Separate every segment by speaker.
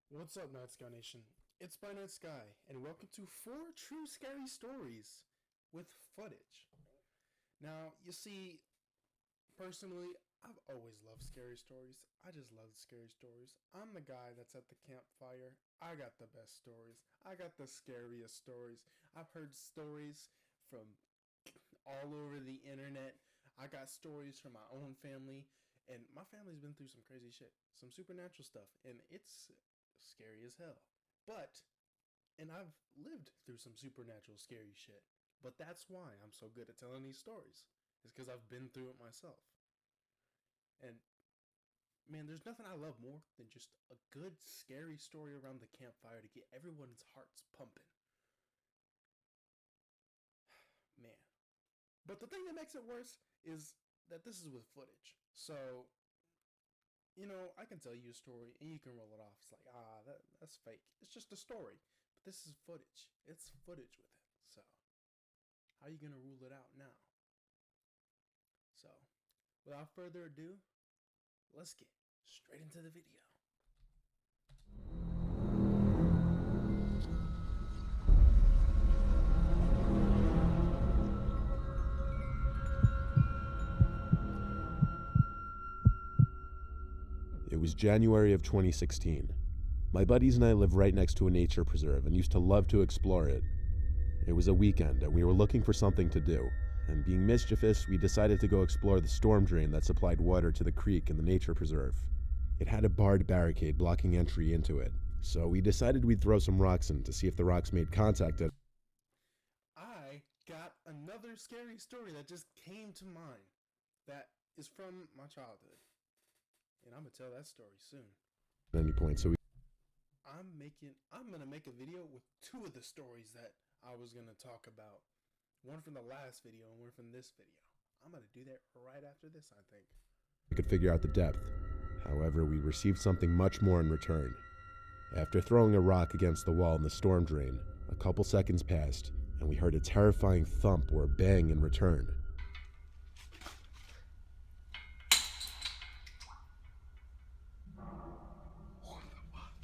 Speaker 1: What's up, Night Sky Nation? It's by Night Sky, and welcome to 4 True Scary Stories with footage. Now, you see, personally, I've always loved scary stories. I just love scary stories. I'm the guy that's at the campfire. I got the best stories. I got the scariest stories. I've heard stories from all over the internet. I got stories from my own family, and my family's been through some crazy shit, some supernatural stuff, and it's scary as hell. But, and I've lived through some supernatural scary shit. But that's why I'm so good at telling these stories. It's because I've been through it myself. And man, there's nothing I love more than just a good scary story around the campfire to get everyone's hearts pumping. Man. But the thing that makes it worse is that this is with footage. So, I can tell you a story and you can roll it off. It's like, that's fake. It's just a story. But this is footage. It's footage with it. So, how are you going to rule it out now? So, without further ado, let's get straight into the video.
Speaker 2: It was January of 2016. My buddies and I live right next to a nature preserve and used to love to explore it. It was a weekend and we were looking for something to do, and being mischievous, we decided to go explore the storm drain that supplied water to the creek in the nature preserve. It had a barred barricade blocking entry into it, so we decided we'd throw some rocks in to see if the rocks made contact at.
Speaker 1: I got another scary story that just came to mind that is from my childhood. And I'm going to tell that story soon.
Speaker 2: Any point, so we
Speaker 1: I'm gonna make a video with two of the stories that I was gonna talk about. One from the last video and one from this video. I'm gonna do that right after this, I think.
Speaker 2: could figure out the depth. However, we received something much more in return. After throwing a rock against the wall in the storm drain, a couple seconds passed, and we heard a terrifying thump or bang in return.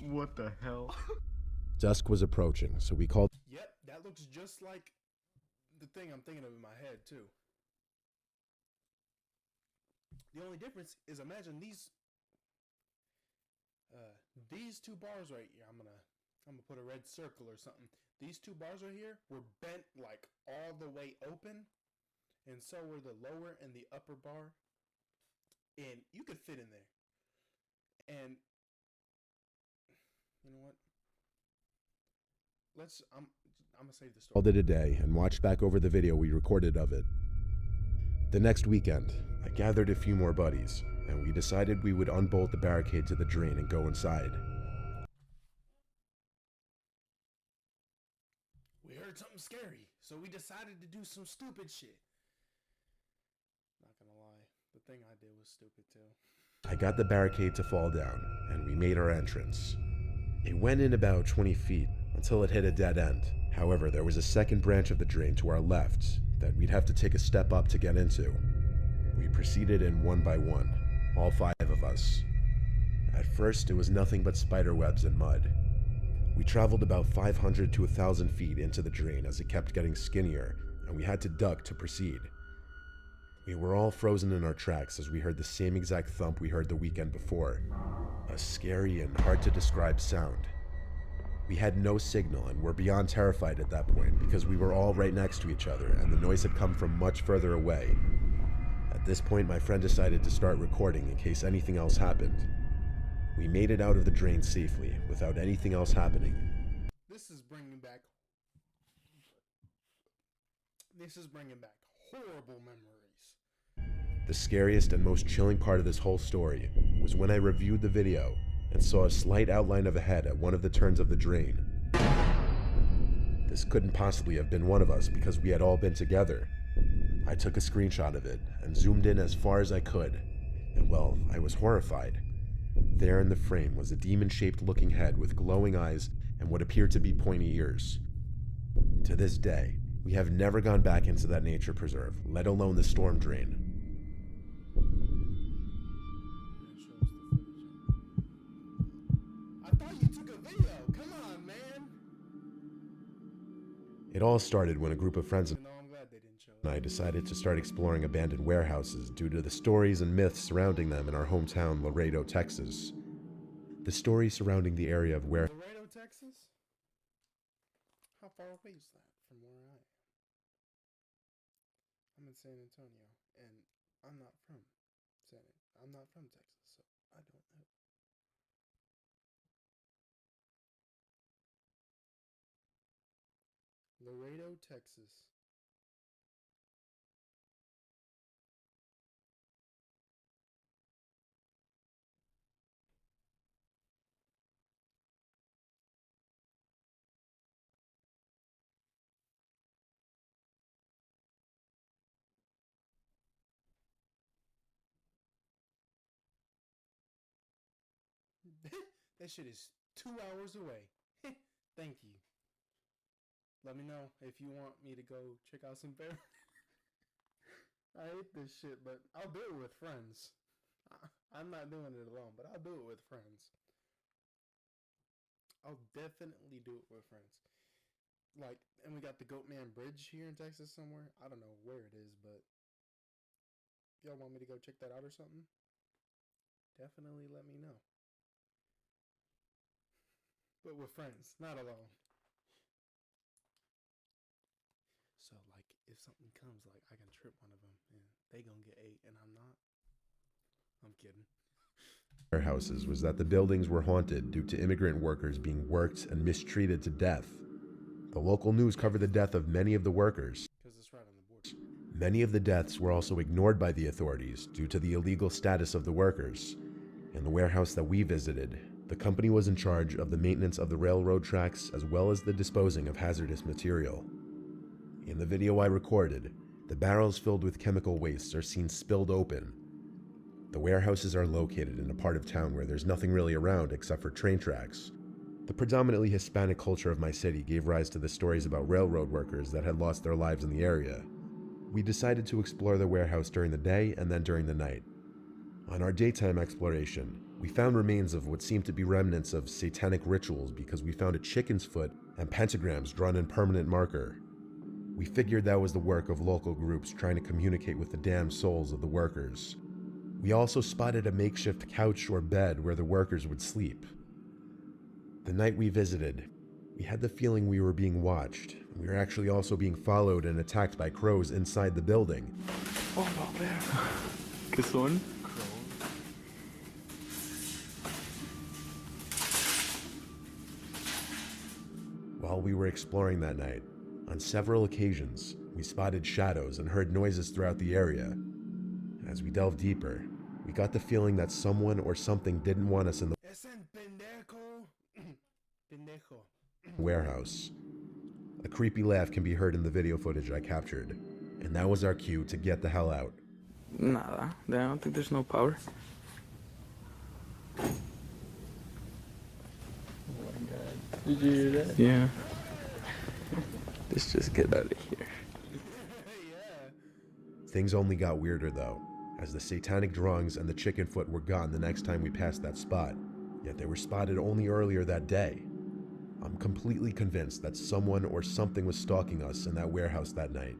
Speaker 1: What the hell?
Speaker 2: Dusk was approaching, so we called.
Speaker 1: Yep, that looks just like the thing I'm thinking of in my head too. The only difference is imagine these two bars right here. I'm gonna put a red circle or something. These two bars right here were bent like all the way open, and so were the lower and the upper bar, and you could fit in there. And you know what? I'm gonna save the story.
Speaker 2: Called it a day and watched back over the video we recorded of it. The next weekend, I gathered a few more buddies, and we decided we would unbolt the barricade to the drain and go inside.
Speaker 1: We heard something scary, so we decided to do some stupid shit. Not gonna lie, the thing I did was stupid too.
Speaker 2: I got the barricade to fall down, and we made our entrance. It went in about 20 feet until it hit a dead end. However, there was a second branch of the drain to our left that we'd have to take a step up to get into. We proceeded in one by one, all 5 of us. At first, it was nothing but spider webs and mud. We traveled about 500 to 1,000 feet into the drain as it kept getting skinnier, and we had to duck to proceed. We were all frozen in our tracks as we heard the same exact thump we heard the weekend before. A scary and hard to describe sound. We had no signal and were beyond terrified at that point because we were all right next to each other and the noise had come from much further away. At this point, my friend decided to start recording in case anything else happened. We made it out of the drain safely without anything else happening.
Speaker 1: This is bringing back horrible memories.
Speaker 2: The scariest and most chilling part of this whole story was when I reviewed the video and saw a slight outline of a head at one of the turns of the drain. This couldn't possibly have been one of us because we had all been together. I took a screenshot of it and zoomed in as far as I could, and well, I was horrified. There in the frame was a demon-shaped looking head with glowing eyes and what appeared to be pointy ears. To this day, we have never gone back into that nature preserve, let alone the storm drain.
Speaker 1: I thought you took a
Speaker 2: It all started when a group of friends
Speaker 1: Even though I'm glad they didn't show
Speaker 2: and
Speaker 1: up.
Speaker 2: I decided to start exploring abandoned warehouses due to the stories and myths surrounding them in our hometown, Laredo, Texas. The story surrounding the area of where
Speaker 1: Laredo, Texas? How far away is that from where I am? I'm in San Antonio, and I'm not from I'm not from Texas, so I don't know. Laredo, Texas. That shit is 2 hours away. Thank you. Let me know if you want me to go check out some bear. I hate this shit, but I'll do it with friends. I'm not doing it alone, but I'll do it with friends. I'll definitely do it with friends. Like, and we got the Goatman Bridge here in Texas somewhere. I don't know where it is, but if y'all want me to go check that out or something, definitely let me know. But with friends, not alone. So, like, if something comes, like, I can trip one of them, and they gonna get ate, and I'm not. I'm kidding.
Speaker 2: warehouses was that the buildings were haunted due to immigrant workers being worked and mistreated to death. The local news covered the death of many of the workers.
Speaker 1: Because it's right on the border.
Speaker 2: Many of the deaths were also ignored by the authorities due to the illegal status of the workers. In the warehouse that we visited, the company was in charge of the maintenance of the railroad tracks as well as the disposing of hazardous material. In the video I recorded, the barrels filled with chemical wastes are seen spilled open. The warehouses are located in a part of town where there's nothing really around except for train tracks. The predominantly Hispanic culture of my city gave rise to the stories about railroad workers that had lost their lives in the area. We decided to explore the warehouse during the day and then during the night. On our daytime exploration, we found remains of what seemed to be remnants of satanic rituals because we found a chicken's foot and pentagrams drawn in permanent marker. We figured that was the work of local groups trying to communicate with the damned souls of the workers. We also spotted a makeshift couch or bed where the workers would sleep. The night we visited, we had the feeling we were being watched. We were actually also being followed and attacked by crows inside the building.
Speaker 3: Oh, no, man. ¿Qué son?
Speaker 2: While we were exploring that night, on several occasions, we spotted shadows and heard noises throughout the area. As we delved deeper, we got the feeling that someone or something didn't want us in the
Speaker 1: Es en pendejo. Pendejo.
Speaker 2: warehouse. A creepy laugh can be heard in the video footage I captured, and that was our cue to get the hell out.
Speaker 3: Nada. I don't think there's no power. Oh my god. Did you hear that? Yeah. Let's just get out of here.
Speaker 1: Yeah.
Speaker 2: Things only got weirder though, as the satanic drawings and the chicken foot were gone the next time we passed that spot, yet they were spotted only earlier that day. I'm completely convinced that someone or something was stalking us in that warehouse that night.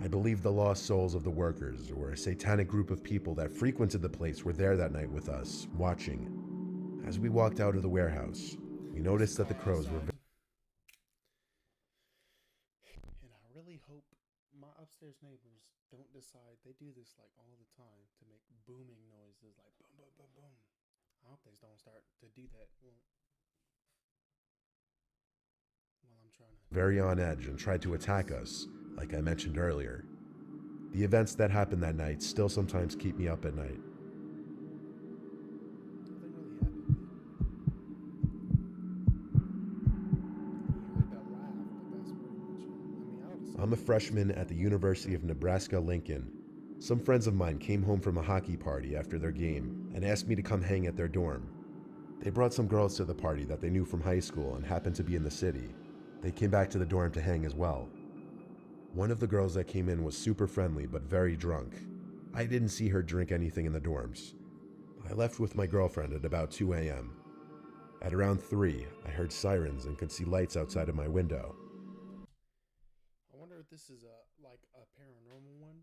Speaker 2: I believe the lost souls of the workers, or a satanic group of people that frequented the place, were there that night with us, watching. As we walked out of the warehouse, we noticed that the crows were
Speaker 1: And I really hope my upstairs neighbors don't decide they do this like all the time to make booming noises like boom, boom, boom, boom. I hope they don't start to do that while I'm trying to.
Speaker 2: very on edge and tried to attack us, like I mentioned earlier. The events that happened that night still sometimes keep me up at night.
Speaker 1: Nothing really happened. You heard that laugh, but that's pretty much it. I mean, I would.
Speaker 2: I'm a freshman at the University of Nebraska-Lincoln. Some friends of mine came home from a hockey party after their game and asked me to come hang at their dorm. They brought some girls to the party that they knew from high school and happened to be in the city. They came back to the dorm to hang as well. One of the girls that came in was super friendly but very drunk. I didn't see her drink anything in the dorms. I left with my girlfriend at about 2 a.m. At around 3, I heard sirens and could see lights outside of my window.
Speaker 1: this is a paranormal one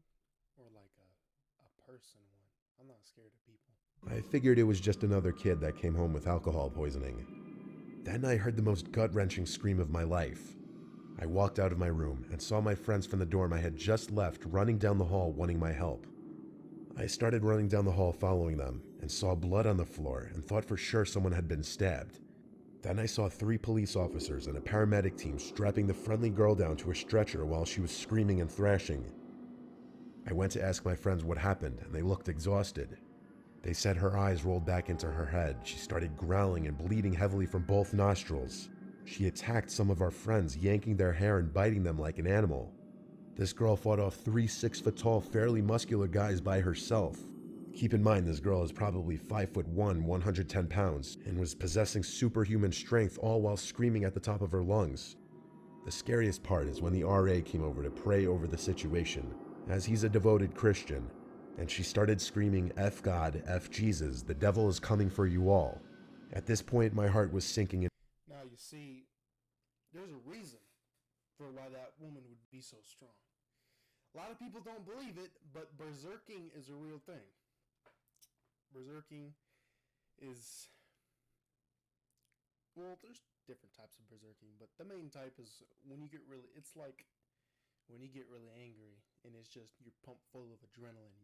Speaker 1: or like a person one. I'm not scared of people.
Speaker 2: I figured it was just another kid that came home with alcohol poisoning. Then I heard the most gut-wrenching scream of my life. I walked out of my room and saw my friends from the dorm I had just left running down the hall wanting my help. I started running down the hall following them and saw blood on the floor and thought for sure someone had been stabbed. Then I saw 3 police officers and a paramedic team strapping the friendly girl down to a stretcher while she was screaming and thrashing. I went to ask my friends what happened and they looked exhausted. They said her eyes rolled back into her head. She started growling and bleeding heavily from both nostrils. She attacked some of our friends, yanking their hair and biting them like an animal. This girl fought off 3 6-foot-tall, fairly muscular guys by herself. Keep in mind, this girl is probably 5'1", 110 pounds, and was possessing superhuman strength, all while screaming at the top of her lungs. The scariest part is when the RA came over to pray over the situation, as he's a devoted Christian, and she started screaming, "F God, F Jesus, the devil is coming for you all." At this point, my heart was sinking in.
Speaker 1: Now you see, there's a reason for why that woman would be so strong. A lot of people don't believe it, but berserking is a real thing. Berserking is, well, there's different types of berserking, but the main type is when you get really, it's like when you get really angry and it's just, you're pumped full of adrenaline.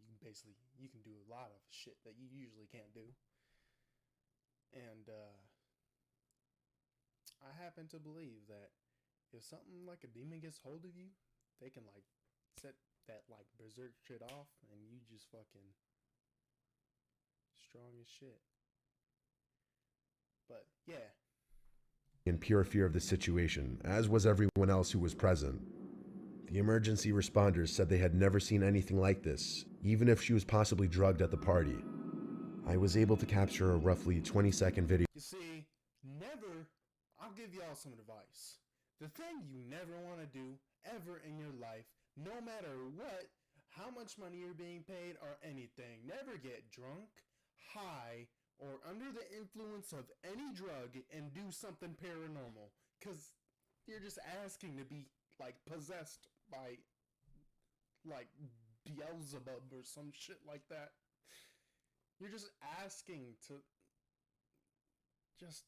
Speaker 1: You can do a lot of shit that you usually can't do. And I happen to believe that if something like a demon gets hold of you, they can like set that like berserk shit off and you just fucking strong as shit. But yeah.
Speaker 2: In pure fear of the situation, as was everyone else who was present. The emergency responders said they had never seen anything like this, even if she was possibly drugged at the party. I was able to capture a roughly 20-second video.
Speaker 1: You see, I'll give y'all some advice. The thing you never want to do ever in your life, no matter what, how much money you're being paid or anything, never get drunk, high, or under the influence of any drug and do something paranormal. Because you're just asking to be, like, possessed by, like, Beelzebub or some shit like that. You're just asking to just,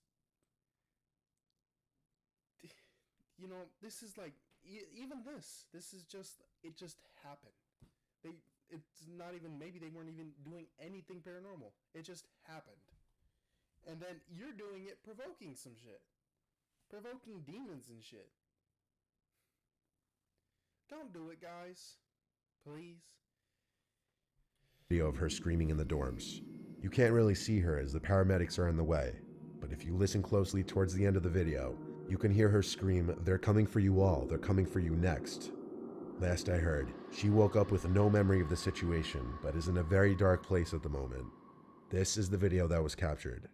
Speaker 1: you know, this is like, even this is just, it just happened. It's not even, maybe they weren't even doing anything paranormal. It just happened. And then you're doing it provoking some shit. Provoking demons and shit. Don't do it, guys. Please.
Speaker 2: Video of her screaming in the dorms. You can't really see her as the paramedics are in the way, but if you listen closely towards the end of the video, you can hear her scream, "They're coming for you all, they're coming for you next." Last I heard, she woke up with no memory of the situation, but is in a very dark place at the moment. This is the video that was captured.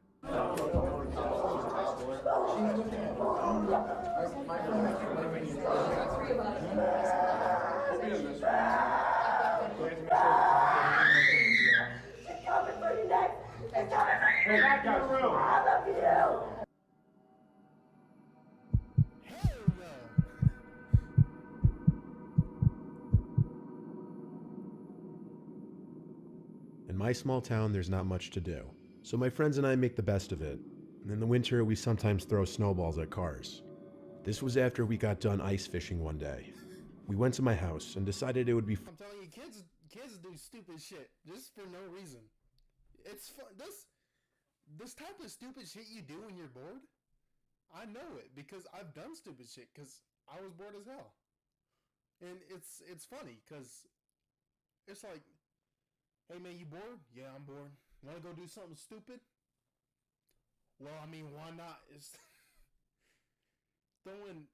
Speaker 2: In my small town, there's not much to do, so my friends and I make the best of it. And in the winter, we sometimes throw snowballs at cars. This was after we got done ice fishing one day. We went to my house and decided it would be
Speaker 1: I'm telling you, kids do stupid shit just for no reason. It's fun. This type of stupid shit you do when you're bored, I know it because I've done stupid shit because I was bored as hell. And it's funny because it's like, hey man, you bored? Yeah, I'm bored. Want to go do something stupid? Well, I mean, why not? It's throwing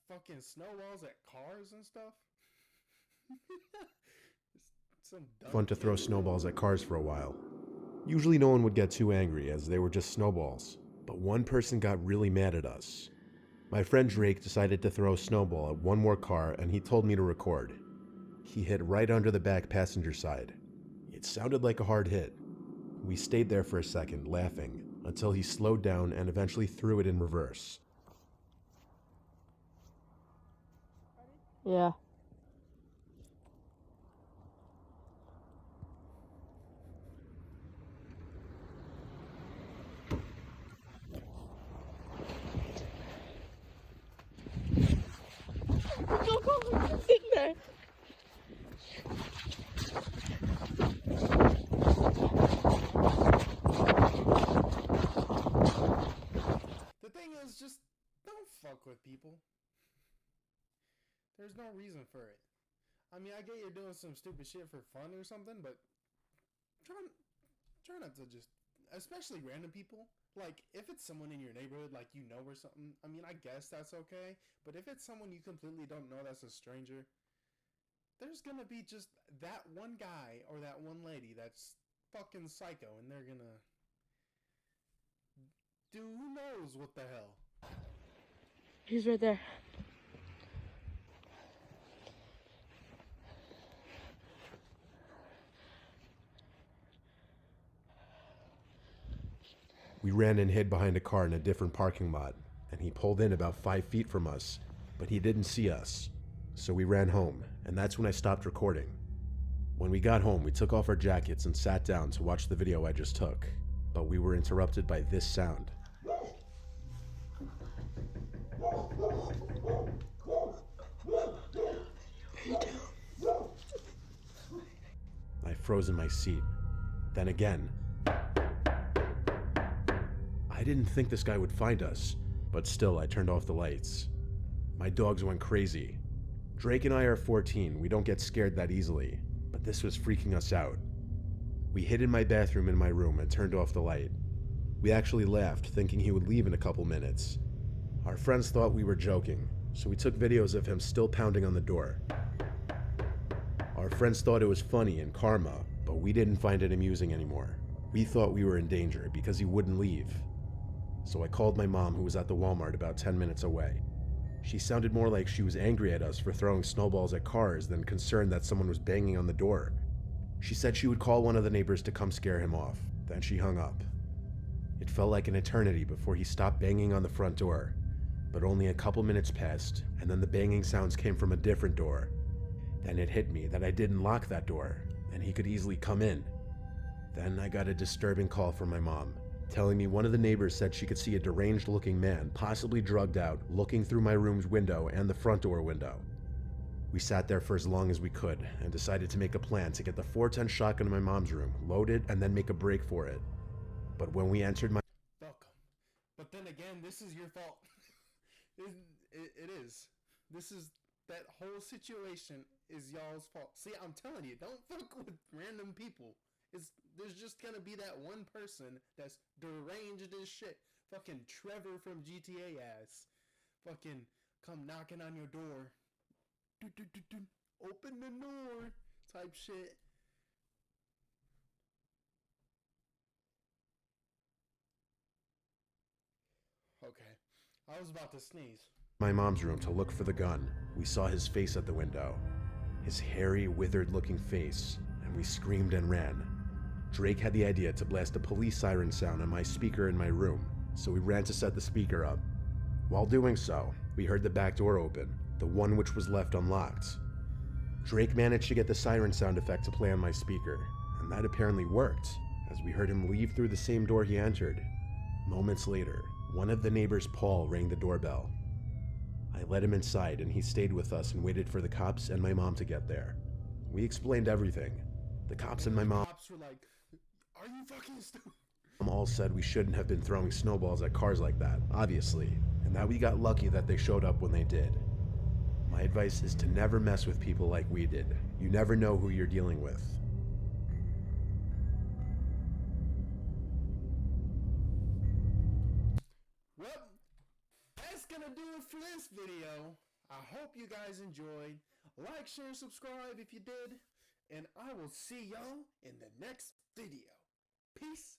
Speaker 1: fucking snowballs at cars and stuff. Some dumb
Speaker 2: fun to throw snowballs at cars for a while. Usually no one would get too angry as they were just snowballs, but one person got really mad at us. My friend Drake decided to throw a snowball at one more car and he told me to record. He hit right under the back passenger side. It sounded like a hard hit. We stayed there for a second, laughing, until he slowed down and eventually threw it in reverse.
Speaker 4: Yeah. It's in there.
Speaker 1: The thing is, just don't fuck with people. There's no reason for it. I mean, I get you're doing some stupid shit for fun or something, but try not to just, especially random people. Like, if it's someone in your neighborhood, like you know or something, I mean, I guess that's okay. But if it's someone you completely don't know that's a stranger, there's gonna be just that one guy or that one lady that's fucking psycho, and they're gonna do who knows what the hell.
Speaker 4: He's right there.
Speaker 2: We ran and hid behind a car in a different parking lot, and he pulled in about 5 feet from us, but he didn't see us. So we ran home, and that's when I stopped recording. When we got home, we took off our jackets and sat down to watch the video I just took, but we were interrupted by this sound. I froze in my seat. Then again. I didn't think this guy would find us, but still I turned off the lights. My dogs went crazy. Drake and I are 14, we don't get scared that easily, but this was freaking us out. We hid in my bathroom in my room and turned off the light. We actually laughed, thinking he would leave in a couple minutes. Our friends thought we were joking, so we took videos of him still pounding on the door. Our friends thought it was funny and karma, but we didn't find it amusing anymore. We thought we were in danger because he wouldn't leave. So I called my mom, who was at the Walmart about 10 minutes away. She sounded more like she was angry at us for throwing snowballs at cars than concerned that someone was banging on the door. She said she would call one of the neighbors to come scare him off. Then she hung up. It felt like an eternity before he stopped banging on the front door, but only a couple minutes passed, and then the banging sounds came from a different door. Then it hit me that I didn't lock that door, and he could easily come in. Then I got a disturbing call from my mom, telling me one of the neighbors said she could see a deranged-looking man, possibly drugged out, looking through my room's window and the front door window. We sat there for as long as we could and decided to make a plan to get the 410 shotgun in my mom's room, load it, and then make a break for it. But when we entered my...
Speaker 1: Welcome. But then again, this is your fault. it is. This is, that whole situation is y'all's fault. See, I'm telling you, don't fuck with random people. There's just gonna be that one person that's deranged as shit. Fucking Trevor from GTA ass. Fucking come knocking on your door. Open the door type shit. Okay. I was about to sneeze.
Speaker 2: My mom's room to look for the gun. We saw his face at the window. His hairy, withered-looking face, and we screamed and ran. Drake had the idea to blast a police siren sound on my speaker in my room, so we ran to set the speaker up. While doing so, we heard the back door open, the one which was left unlocked. Drake managed to get the siren sound effect to play on my speaker, and that apparently worked, as we heard him leave through the same door he entered. Moments later, one of the neighbors, Paul, rang the doorbell. I let him inside, and he stayed with us and waited for the cops and my mom to get there. We explained everything. The cops and my mom...
Speaker 1: Cops were like, are you fucking stupid?
Speaker 2: All said we shouldn't have been throwing snowballs at cars like that, obviously, and that we got lucky that they showed up when they did. My advice is to never mess with people like we did. You never know who you're dealing with.
Speaker 1: Well, that's gonna do it for this video. I hope you guys enjoyed. Like, share, subscribe if you did. And I will see y'all in the next video. Peace